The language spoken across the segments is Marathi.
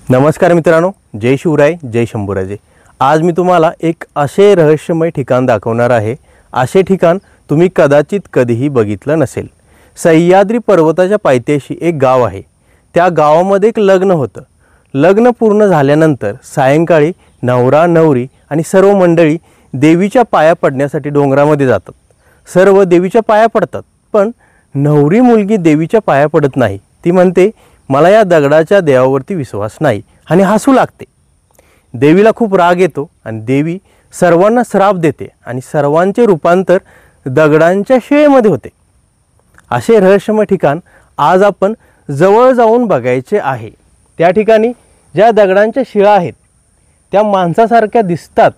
नमस्कार मित्रांनो, जय शिवराय, जय शंभूराजे। आज मी तुम्हाला एक असे रहस्यमय ठिकाण दाखवणार आहे। असे ठिकाण तुम्ही कदाचित कधीही बघितलं नसेल। सह्याद्री पर्वताच्या पायथ्याशी एक गाव आहे। त्या गावामध्ये एक लग्न होतं। लग्न पूर्ण झाल्यानंतर सायंकाळी नवरा नवरी आणि सर्व मंडळी देवीच्या पाया पडण्यासाठी डोंगरामध्ये जातात। सर्व देवीच्या पाया पडतात, पण नवरी मुलगी देवीच्या पाया पडत नाही। ती म्हणते, मला या दगडाच्या देवावरती विश्वास नाही आणि हसू लागते। देवीला खूप राग येतो आणि देवी सर्वांना श्राप देते आणि सर्वांचे रूपांतर दगडांच्या शिळेमध्ये होते। असे रहस्यमय ठिकाण आज आपण जवळ जाऊन बघायचे आहे। त्या ठिकाणी ज्या दगडांच्या शिळा आहेत त्या माणसासारख्या दिसतात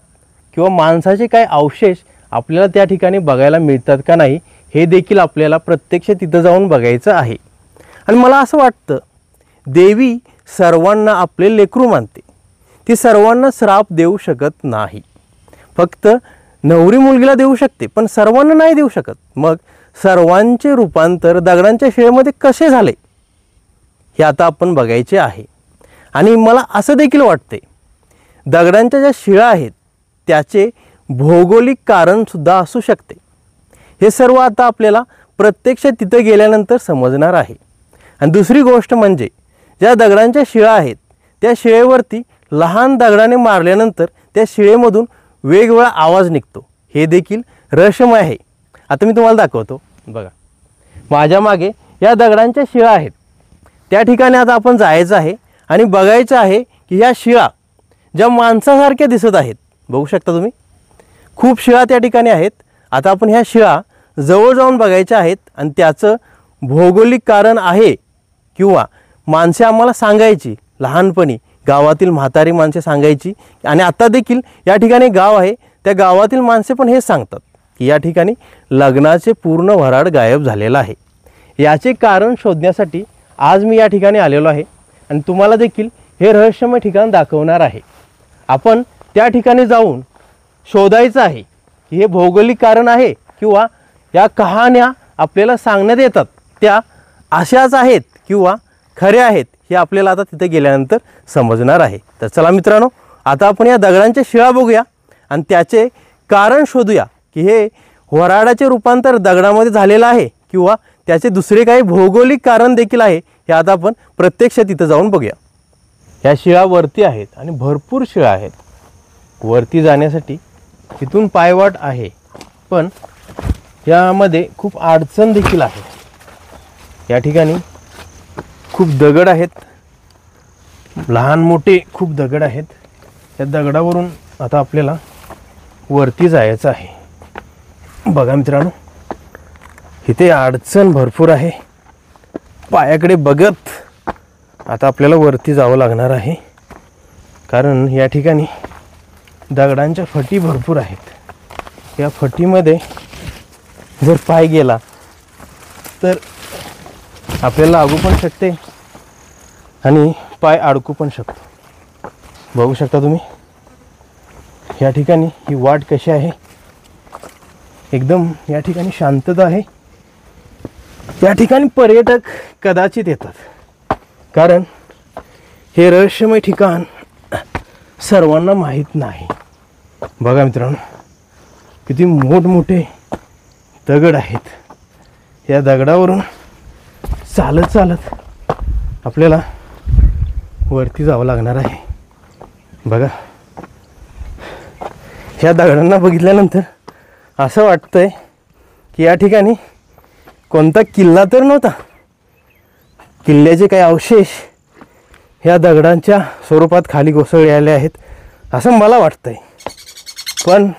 किंवा माणसाचे काही अवशेष आपल्याला त्या ठिकाणी बघायला मिळतात का नाही, हे देखील आपल्याला प्रत्यक्ष तिथं जाऊन बघायचं आहे। आणि मला असं वाटतं, देवी सर्वांना आपले लेकरू मानते। ती सर्वांना श्राप देऊ शकत नाही। फक्त नवरी मुलगीला देऊ शकते, पण सर्वांना नाही देऊ शकत। मग सर्वांचे रूपांतर दगडांच्या शिळेमध्ये कसे झाले हे आता आपण बघायचे आहे। आणि मला असं देखील वाटते, दगडांच्या ज्या शिळा आहेत त्याचे भौगोलिक कारण सुद्धा असू शकते। हे सर्व आता आपल्याला प्रत्यक्ष तिथे गेल्यानंतर समजणार आहे। आणि दुसरी गोष्ट म्हणजे ज्या दगडांच्या शिळा आहेत त्या शिळेवरती लहान दगडाने मारल्यानंतर त्या शिळेमधून वेगवेगळा आवाज निघतो। हे देखील रहस्यमय आहे। आता मी तुम्हाला दाखवतो, बघा माझ्या मागे या दगडांच्या शिळा आहेत। त्या ठिकाणी आता आपण जायचं आहे आणि बघायचं आहे की या शिळा ज्या माणसासारख्या दिसत आहेत, बघू शकता तुम्ही, खूप शिळा त्या ठिकाणी आहेत। आता आपण ह्या शिळा जवळ जाऊन बघायच्या आहेत आणि त्याचं भौगोलिक कारण आहे किंवा माणसे आम्हाला सांगायची, लहानपणी गावातील म्हातारी माणसे सांगायची आणि आता देखील या ठिकाणी गाव आहे, त्या गावातील माणसे पण हे सांगतात की या ठिकाणी लग्नाचे पूर्ण वऱ्हाड गायब झालेला आहे। याचे कारण शोधण्यासाठी आज मी या ठिकाणी आलेलो आहे आणि तुम्हाला देखील हे रहस्यमय ठिकाण दाखवणार आहे। आपण त्या ठिकाणी जाऊन शोधायचं आहे की हे भौगोलिक कारण आहे किंवा या कहाण्या आपल्याला सांगण्यात येतात त्या अशाच आहेत किंवा खरे आहेत, हे आपल्याला आता तिथे गेल्यानंतर समजणार आहे। तर चला मित्रांनो, आता आपण या दगडांच्या शिळा बघूया आणि त्याचे कारण शोधूया की हे वऱ्हाडाचे रूपांतर दगडामध्ये झालेलं आहे किंवा त्याचे दुसरे काही भौगोलिक कारण देखील आहे। हे आता आपण प्रत्यक्ष तिथे जाऊन बघूया। ह्या शिळा वरती आहेत आणि भरपूर शिळा आहेत। वरती जाण्यासाठी इथून पायवाट आहे, पण यामध्ये खूप अडचण देखील आहे। या ठिकाणी खूप दगड आहेत, लहान मोठे खूप दगड आहेत। या दगडावरून आता आपल्याला वरती जायचं आहे। बघा मित्रांनो, इथे अडचण भरपूर आहे। पायाकडे बघत आता आपल्याला वरती जावं लागणार आहे, कारण या ठिकाणी दगडांच्या फटी भरपूर आहेत। या फटीमध्ये जर पाय गेला तर आपल्याला लागू पण शकते आणि पाय अडकू पण शकतो। बघू शकता तुम्ही या ठिकाणी ही वाट कशी आहे, एकदम या ठिकाणी शांतता आहे। या ठिकाणी पर्यटक कदाचित येतात, कारण हे रहस्यमय ठिकाण सर्वांना माहीत नाही। बघा मित्रांनो, किती मोठमोठे दगड आहेत। या दगडावरून चालत चालत आपल्याला वरती जावं लागणार आहे। बघा, ह्या दगडांना बघितल्यानंतर असं वाटतंय की या ठिकाणी कोणता किल्ला तर नव्हता। किल्ल्याचे काही अवशेष ह्या दगडांच्या स्वरूपात खाली कोसळले आले आहेत असं मला वाटतंय। पण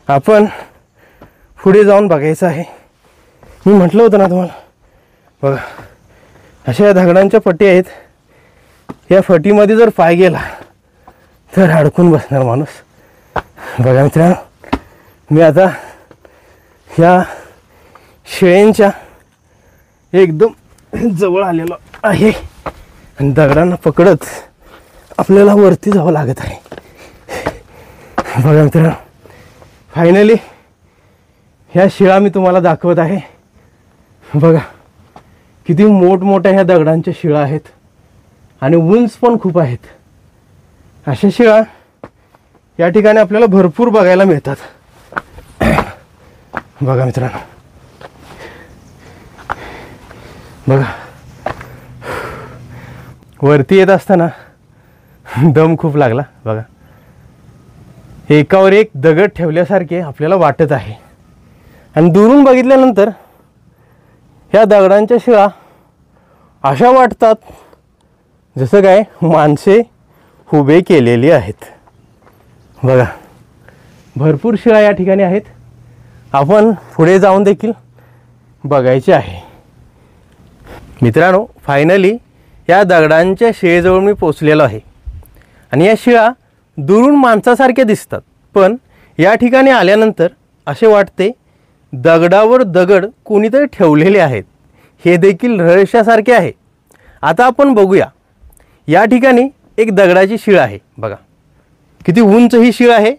आपण पुढे जाऊन बघायचं आहे। मी म्हटलं होतं ना तुम्हाला, बघा अशा या दगडांच्या फटी आहेत। या फटीमध्ये जर पाय गेला तर अडकून बसणार माणूस। बघा मित्रांनो, मी आता ह्या शिळेंच्या एकदम जवळ आलेलो आहे आणि दगडांना पकडत आपल्याला वरती जावं लागत आहे। बघा मित्रांनो, फायनली ह्या शिळा मी तुम्हाला दाखवत आहे। बघा किती मोठमोठ्या ह्या दगडांच्या शिळा आहेत आणि उंच पण खूप आहेत. अशा शिळा या ठिकाणी आपल्याला भरपूर बघायला मिळतात. बघा मित्रांनो, बघा वरती येत असताना दम खूप लागला. बघा एकावर एक दगड ठेवल्यासारखे आपल्याला वाटत आहे. आणि दुरून बघितल्यानंतर ह्या दगडांच्या शिळा अशा वाटतात जसं काय माणसे उभे केलेली आहेत. बघा भरपूर शिळा या ठिकाणी आहेत. आपण पुढे जाऊन देखील बघायचे आहे. मित्रांनो, फायनली या दगडांच्या शिळेजवळ मी पोचलेलो आहे. आणि या शिळा दुरून माणसासारख्या दिसतात, पण या ठिकाणी आल्यानंतर असे वाटते दगडावर दगड कोणीतरी ठेवलेले आहेत. हे देखील रहस्यासारखे आहे. आता आपण बघूया. या ठिकाणी एक दगडाची शिळ आहे. बघा किती उंच ही शिळ आहे.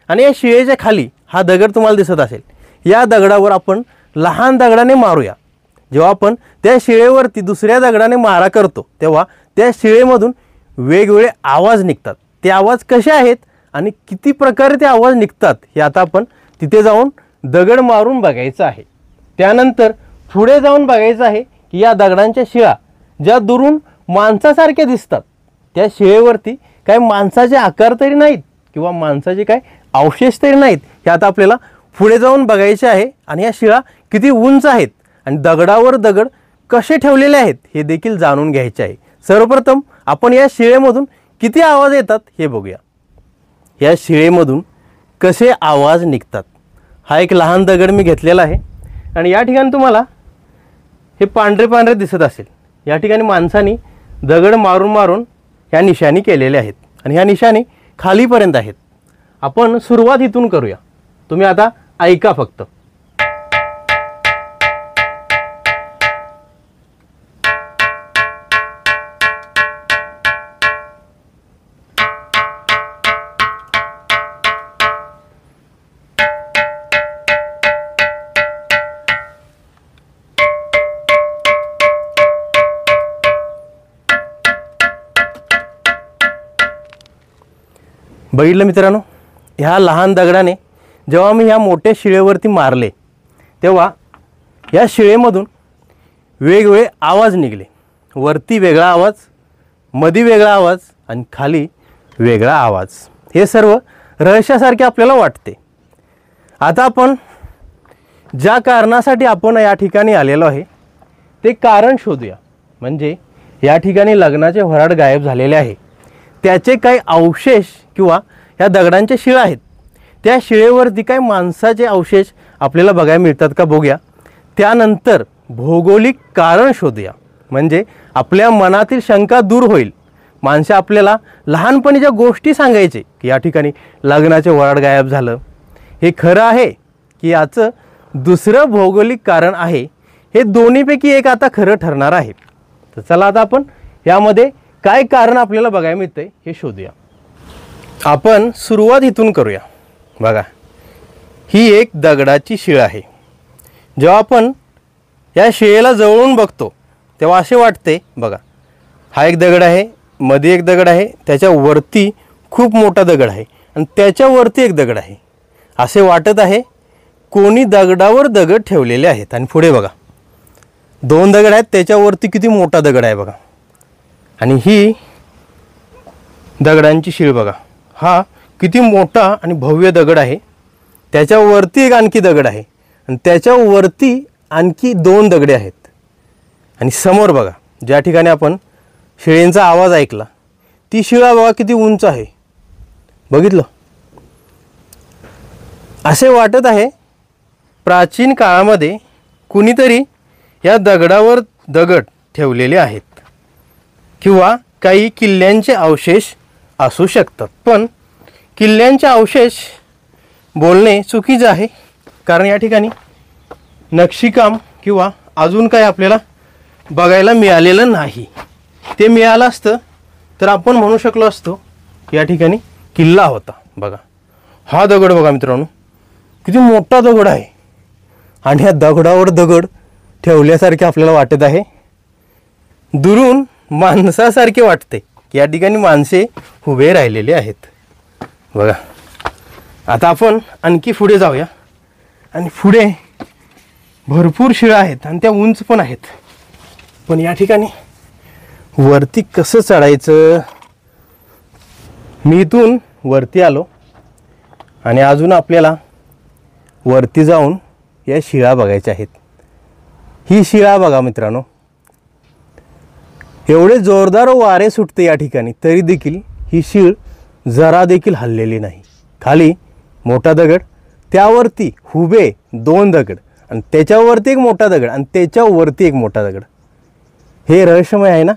आणि या शिळेच्या खाली हा दगड तुम्हाला दिसत असेल. या दगडावर आपण लहान दगडाने मारूया. जेव्हा आपण त्या शिळेवरती दुसऱ्या दगडाने मारा करतो तेव्हा त्या शिळेमधून वेगवेगळे आवाज निघतात. ते आवाज कसे आहेत आणि किती प्रकारे ते आवाज निघतात हे आता आपण तिथे जाऊन दगड मारून बघायचं आहे. त्यानंतर पुढे जाऊन बघायचं आहे की या दगडांच्या शिळा ज्या दुरून माणसासारख्या दिसतात त्या शिळेवरती काय माणसाचे आकार तरी नाहीत किंवा माणसाचे काय अवशेष तरी नाहीत. हे आता आपल्याला पुढे जाऊन बघायचे आहे. आणि या शिळा किती उंच आहेत आणि दगडावर दगड कसे ठेवलेले आहेत हे देखील जाणून घ्यायचे आहे. सर्वप्रथम आपण या शिळेमधून किती आवाज येतात हे बघूया. या शिळेमधून कसे आवाज निघतात. हा एक लहान दगड मी घेतलेला आहे. आणि या ठिकाणी तुम्हाला हे पांढरे पांढरे दिसत असेल. या ठिकाणी माणसांनी दगड मारून मारून ह्या निशाणी केलेल्या आहेत. आणि ह्या निशाणी खालीपर्यंत आहेत. आपण सुरुवात इथून करूया. तुम्ही आता ऐका फक्त. बघितलं मित्रांनो, ह्या लहान दगडाने जेव्हा मी ह्या मोठ्या शिळेवरती मारले तेव्हा या शिळेमधून वेगवेगळे आवाज निघले. वरती वेगळा आवाज, मध्ये वेगळा आवाज आणि खाली वेगळा आवाज. हे सर्व रहस्यासारखे आपल्याला वाटते. आता आपण ज्या कारणासाठी आपण या ठिकाणी आलेलो आहे ते कारण शोधूया. म्हणजे या ठिकाणी लग्नाचे वऱ्हाड गायब झालेले आहे. त्याचे काही अवशेष किंवा ह्या दगडांच्या शिळा आहेत. त्या शिळेवरती काही माणसाचे अवशेष आपल्याला बघायला मिळतात का बघूया. त्यानंतर भौगोलिक कारण शोधूया. म्हणजे आपल्या मनातील शंका दूर होईल. माणसे आपल्याला लहानपणी ज्या गोष्टी सांगायचे की या ठिकाणी लग्नाचे वऱ्हाड गायब झालं, हे खरं आहे की याचं दुसरं भौगोलिक कारण आहे, हे दोन्हीपैकी एक आता खरं ठरणार आहे. तर चला आता आपण यामध्ये काय कारण आपल्याला बघायला मिळतंय हे शोधूया. आपण सुरुवात इथून करूया. बघा ही एक दगडाची शिळ आहे. जेव्हा आपण या शिळेला जवळून बघतो तेव्हा असे वाटते. बघा हा एक दगड आहे, मध्ये एक दगड आहे, त्याच्यावरती खूप मोठा दगड आहे आणि त्याच्यावरती एक दगड आहे. असे वाटत आहे कोणी दगडावर दगड ठेवलेले आहेत. आणि पुढे बघा दोन दगड आहेत, त्याच्यावरती किती मोठा दगड आहे बघा. आणि ही दगडांची शिळ बघा, हा किती मोठा आणि भव्य दगड आहे. त्याच्यावरती एक आणखी दगड आहे आणि त्याच्यावरती आणखी दोन दगडे आहेत. आणि समोर बघा ज्या ठिकाणी आपण शिळेंचा आवाज ऐकला ती शिळा बघा किती उंच आहे. बघितलं, असे वाटत आहे प्राचीन काळामध्ये कुणीतरी या दगडावर दगड ठेवलेले आहेत किंवा काही किल्ल्यांचे अवशेष असू शकतात. पण किल्ल्यांचे अवशेष बोलणे चुकीचे आहे, कारण या ठिकाणी नक्षीकाम किंवा अजून काही आपल्याला बघायला मिळालेलं नाही. ते मिळालं असतं तर आपण म्हणू शकलो असतो या ठिकाणी किल्ला होता. बघा हा दगड बघा मित्रांनो किती मोठा दगड आहे आणि ह्या दगडावर दगड ठेवल्यासारखे आपल्याला वाटत आहे. दुरून माणसासारखे वाटते की या ठिकाणी माणसे उभे राहिलेले आहेत बघा. आता आपण आणखी पुढे जाऊया आणि पुढे भरपूर शिळा आहेत आणि त्या उंच पण आहेत. पण या ठिकाणी वरती कसं चढायचं. मी इथून वरती आलो आणि अजून आपल्याला वरती जाऊन या शिळा बघायच्या आहेत. ही शिळा बघा मित्रांनो, एवढे जोरदार वारे सुटते या ठिकाणी तरी देखील ही शीळ जरा देखील हललेली नाही. खाली मोठा दगड, त्यावरती उभे 2 दगड आणि त्याच्यावरती एक मोठा दगड आणि त्याच्यावरती एक मोठा दगड. हे रहस्यमय आहे ना.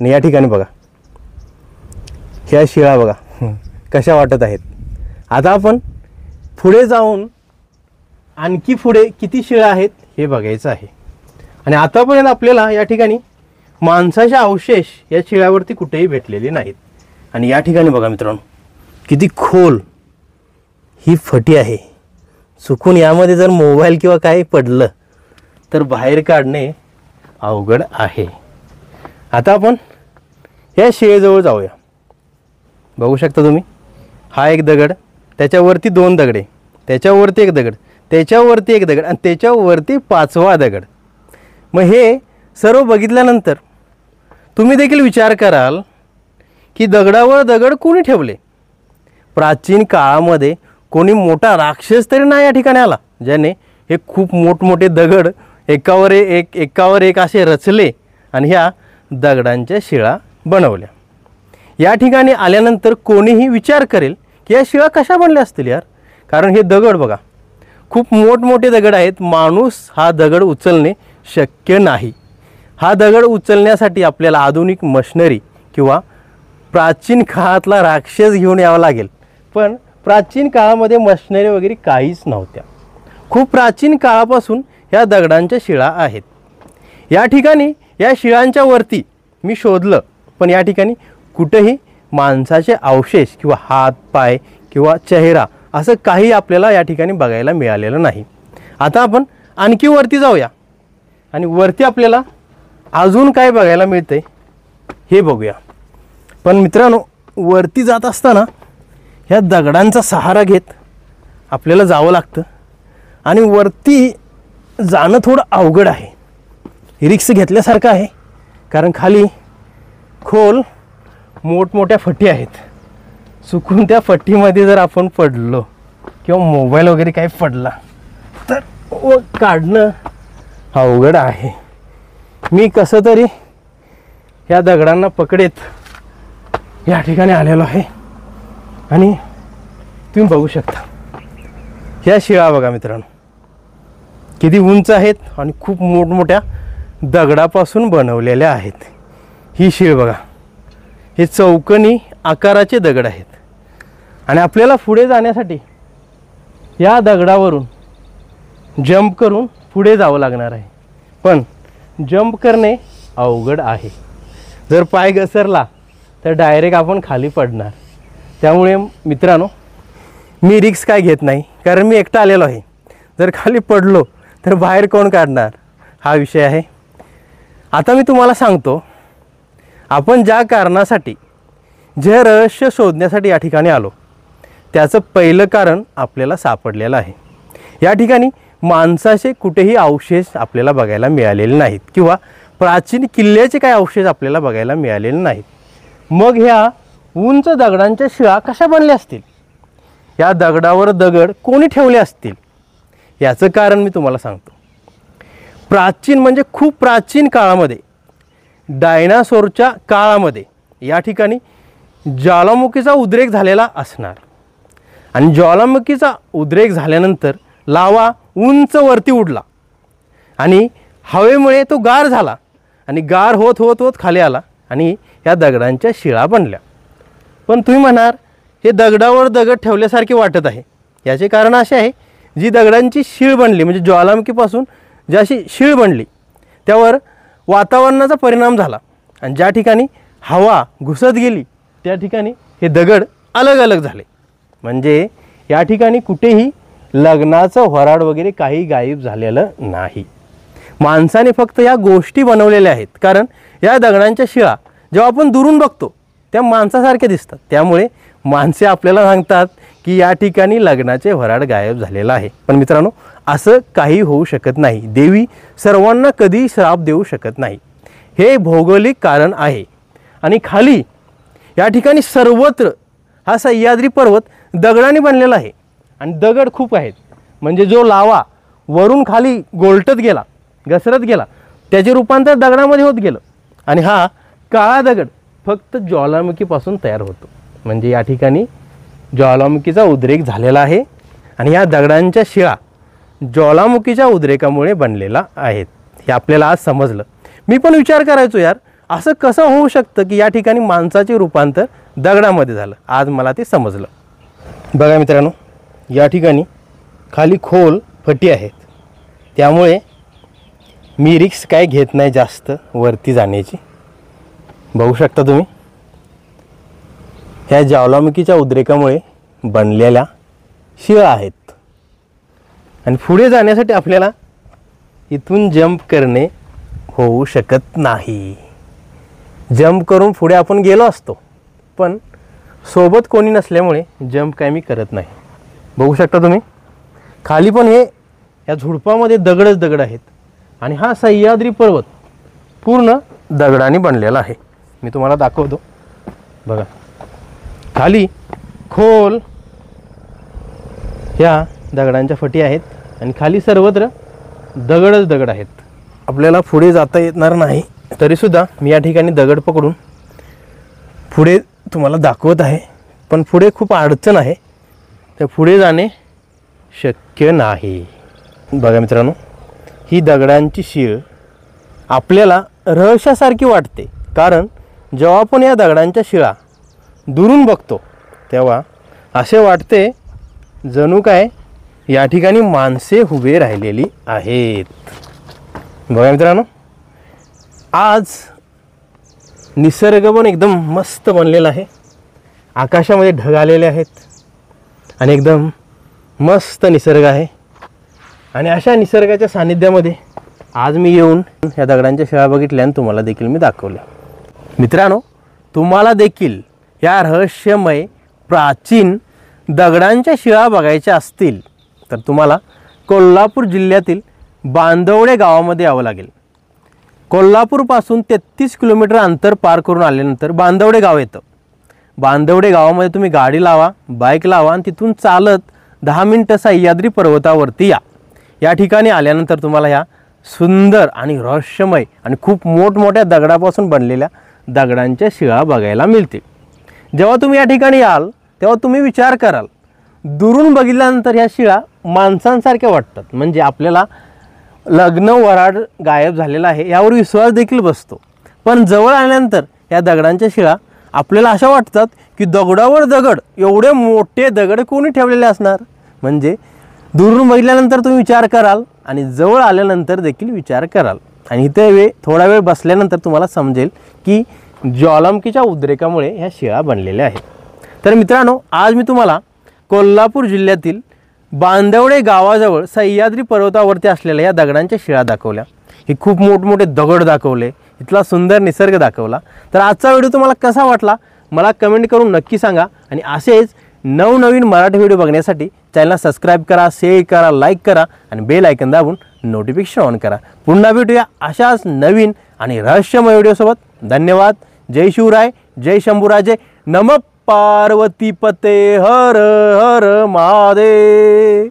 आणि या ठिकाणी बघा ह्या शिळा बघा कशा वाटत आहेत. आता आपण पुढे जाऊन आणखी पुढे किती शिळा आहेत हे बघायचं आहे. आणि आतापर्यंत आपल्याला या ठिकाणी माणसाचे अवशेष या शिळ्यावरती कुठेही भेटलेले नाहीत. आणि या ठिकाणी बघा मित्रांनो किती खोल ही फटी आहे. चुकून यामध्ये जर मोबाईल किंवा काही पडलं तर बाहेर काढणे अवघड आहे. आता आपण या शिळेजवळ जाऊया. बघू शकता तुम्ही, हा एक दगड, त्याच्यावरती 2 दगडे, त्याच्यावरती एक दगड, त्याच्यावरती एक दगड आणि त्याच्यावरती 5वा दगड. मग हे सर्व बघितल्यानंतर तुम्ही देखील विचार कराल की दगडावर दगड कोणी ठेवले. प्राचीन काळामध्ये कोणी मोठा राक्षस तरी नाही या ठिकाणी आला ज्याने हे खूप मोठमोठे दगड एकावर एक असे रचले आणि ह्या दगडांच्या शिळा बनवल्या. या ठिकाणी आल्यानंतर कोणीही विचार करेल की या शिळा कशा बनल्या असतील यार. कारण हे दगड बघा खूप मोठमोठे दगड आहेत. माणूस हा दगड उचलणे शक्य नाही. हा दगड उचलण्यासाठी आपल्याला आधुनिक मशिनरी किंवा प्राचीन काळातला राक्षस घेऊन यावा लागेल. पण प्राचीन काळामध्ये मशिनरी वगैरे काहीच नव्हत्या. खूप प्राचीन काळापासून ह्या दगडांच्या शिळा आहेत. या ठिकाणी या शिळांच्या वरती मी शोधलं पण या ठिकाणी कुठेही माणसाचे अवशेष किंवा हात पाय किंवा चेहरा असं काही आपल्याला या ठिकाणी बघायला मिळालेलं नाही. आता आपण आणखी वरती जाऊया आणि वरती आपल्याला अजून काय बघायला मिळते हे बघूया. पण मित्रांनो वरती जात असताना ह्या दगडांचा सहारा घेत आपल्याला जावं लागतं आणि वरती जाणं थोडं अवघड आहे. रिक्स घेतल्यासारखं आहे कारण खाली खोल मोठमोठ्या फटी आहेत. चुकून त्या फटीमध्ये जर आपण पडलो किंवा मोबाईल वगैरे काही पडला तर काढणं अवघड आहे. मी कसं तरी ह्या दगडांना पकडेत या ठिकाणी आलेलो आहे आणि तुम्ही बघू शकता ह्या शिळा बघा मित्रांनो किती उंच आहेत आणि खूप मोठमोठ्या दगडापासून बनवलेल्या आहेत. ही शीळ बघा, हे चौकोनी आकाराचे दगड आहेत आणि आपल्याला पुढे जाण्यासाठी या दगडावरून जंप करून पुढे जावं लागणार आहे. पण जंप करणे अवघड आहे. जर पाय घसरला तर डायरेक्ट आपण खाली पडणार. त्यामुळे मित्रांनो मी रिस्क काय घेत नाही कारण मी एकटा आलेलो आहे. जर खाली पडलो तर बाहेर कोण काढणार हा विषय आहे. आता मी तुम्हाला सांगतो आपण ज्या कारणासाठी जे रहस्य शोधण्यासाठी या ठिकाणी आलो त्याचं पहिलं कारण आपल्याला सापडलेलं आहे. या ठिकाणी माणसाचे कुठेही अवशेष आपल्याला बघायला मिळालेले नाहीत किंवा प्राचीन किल्ल्याचे काही अवशेष आपल्याला बघायला मिळालेले नाहीत. मग ह्या उंच दगडांच्या शिळा कशा बनल्या असतील, या दगडावर दगड कोणी ठेवले असतील याचं कारण मी तुम्हाला सांगतो. प्राचीन म्हणजे खूप प्राचीन काळामध्ये डायनासोरच्या काळामध्ये या ठिकाणी ज्वालामुखीचा उद्रेक झालेला असणार आणि ज्वालामुखीचा उद्रेक झाल्यानंतर लावा उंच वरती उडला आणि हवेमुळे तो गार झाला आणि गार होत होत होत खाली आला आणि या दगडांच्या शिळा बनल्या. पण तुम्ही म्हणाल हे दगडावर दगड ठेवल्यासारखे वाटत आहे. याचे कारण असे आहे जी दगडांची शीळ बनली म्हणजे ज्वालामुखीपासून जी अशी शीळ बनली त्यावर वातावरणाचा परिणाम झाला आणि ज्या ठिकाणी हवा घुसत गेली त्या ठिकाणी हे दगड अलग अलग झाले. म्हणजे या ठिकाणी कुठेही लग्नाचं वऱ्हाड वगैरे काही गायब झालेलं नाही. माणसाने फक्त या गोष्टी बनवलेल्या आहेत, कारण या दगडांच्या शिळा जेव्हा आपण दुरून बघतो त्या माणसासारख्या दिसतात. त्यामुळे माणसे आपल्याला सांगतात की या ठिकाणी लग्नाचे वऱ्हाड गायब झालेलं आहे. पण मित्रांनो, असं काही होऊ शकत नाही. देवी सर्वांना कधी श्राप देऊ शकत नाही. हे भौगोलिक कारण आहे. आणि खाली या ठिकाणी सर्वत्र हा सह्याद्री पर्वत दगडाने बनलेला आहे आणि दगड खूप आहेत. म्हणजे जो लावा वरून खाली गोलटत गेला, घसरत गेला, त्याचे रूपांतर दगडामध्ये होत गेलं. आणि हा काळा दगड फक्त ज्वालामुखीपासून तयार होतो. म्हणजे या ठिकाणी ज्वालामुखीचा उद्रेक झालेला आहे आणि या दगडांच्या शिळा ज्वालामुखीच्या उद्रेकामुळे बनलेला आहेत. हे आपल्याला आज समजलं. मी पण विचार करायचो, यार असं कसं होऊ शकतं की या ठिकाणी माणसाचे रूपांतर दगडामध्ये झालं. आज मला ते समजलं. बघा मित्रांनो, या ठिकाणी खाली खोल फटी आहेत. त्यामुळे मी रिक्स काय घेत नाही जास्त वरती जाण्याची. बघू शकता तुम्ही, ह्या ज्वालामुखीच्या उद्रेकामुळे बनलेल्या शिळा आहेत. आणि पुढे जाण्यासाठी आपल्याला इथून जंप करणे होऊ शकत नाही. जंप करून पुढे आपण गेलो असतो, पण सोबत कोणी नसल्यामुळे जंप काय मी करत नाही. बघू शकता तुम्ही, खाली पण हे या झुडपामध्ये दगडच दगड आहेत. आणि हा सह्याद्री पर्वत पूर्ण दगडाने बनलेला आहे. मी तुम्हाला दाखवतो. बघा, खाली खोल ह्या दगडांच्या फटी आहेत आणि खाली सर्वत्र दगडच दगड आहेत. आपल्याला पुढे जाता येणार नाही, तरीसुद्धा मी या ठिकाणी दगड पकडून पुढे तुम्हाला दाखवत आहे. पण पुढे खूप अडचण आहे, तर पुढे जाणे शक्य नाही. बघा मित्रांनो, ही दगडांची शीळ आपल्याला रहस्यासारखी वाटते, कारण जेव्हा आपण या दगडांच्या शिळा दुरून बघतो तेव्हा असे वाटते जणू काय या ठिकाणी माणसे उभे राहिलेली आहेत. बघा मित्रांनो, आज निसर्ग पण एकदम मस्त बनलेला आहे. आकाशामध्ये ढग आलेले आहेत आणि एकदम मस्त निसर्ग आहे. आणि अशा निसर्गाच्या सानिध्यामध्ये आज मी येऊन ह्या दगडांच्या शिळा बघितल्या आणि तुम्हाला देखील मी दाखवल्या. मित्रांनो, तुम्हाला देखील या रहस्यमय प्राचीन दगडांच्या शिळा बघायच्या असतील तर तुम्हाला कोल्हापूर जिल्ह्यातील बांदवडे गावामध्ये यावं लागेल. कोल्हापूरपासून 33 किलोमीटर अंतर पार करून आल्यानंतर बांदवडे गाव येतं. बांदवडे गावामध्ये तुम्ही गाडी लावा, बाईक लावा आणि तिथून चालत 10 मिनटं सह्याद्री पर्वतावरती या. या ठिकाणी आल्यानंतर तुम्हाला ह्या सुंदर आणि रहस्यमय आणि खूप मोठमोठ्या दगडापासून बनलेल्या दगडांच्या शिळा बघायला मिळतील. जेव्हा तुम्ही या ठिकाणी याल तेव्हा तुम्ही विचार कराल, दुरून बघितल्यानंतर ह्या शिळा माणसांसारख्या वाटतात. म्हणजे आपल्याला लग्न वऱ्हाड गायब झालेला आहे यावर विश्वास देखील बसतो. पण जवळ आल्यानंतर या दगडांच्या शिळा आपल्याला अशा वाटतात की दगडावर दगड, एवढे मोठे दगड कोणी ठेवलेले असणार. म्हणजे दुरून बघितल्यानंतर तुम्ही विचार कराल आणि जवळ आल्यानंतर देखील विचार कराल. आणि इथे थोडा वेळ बसल्यानंतर तुम्हाला समजेल की ज्वालामुखीच्या उद्रेकामुळे ह्या शिळा बनलेल्या आहेत. तर मित्रांनो, आज मी तुम्हाला कोल्हापूर जिल्ह्यातील बांदवडे गावाजवळ सह्याद्री पर्वतावरती असलेल्या या दगडांच्या शिळा दाखवल्या. हे खूप मोठमोठे दगड दाखवले, इथला सुंदर निसर्ग दाखवला. तर आजचा व्हिडिओ तुम्हाला कसा वाटला मला कमेंट करून नक्की सांगा. आणि असेच नवनवीन मराठी व्हिडिओ बघण्यासाठी चॅनलला सबस्क्राईब करा, शेअर करा, लाईक करा आणि बेल आयकन दाबून नोटिफिकेशन ऑन करा. पुन्हा भेटूया अशाच नवीन आणि रहस्यमय व्हिडिओसोबत. धन्यवाद. जय शिवराय, जय शंभूराजे, नमः पार्वती पते, हर हर महादेव.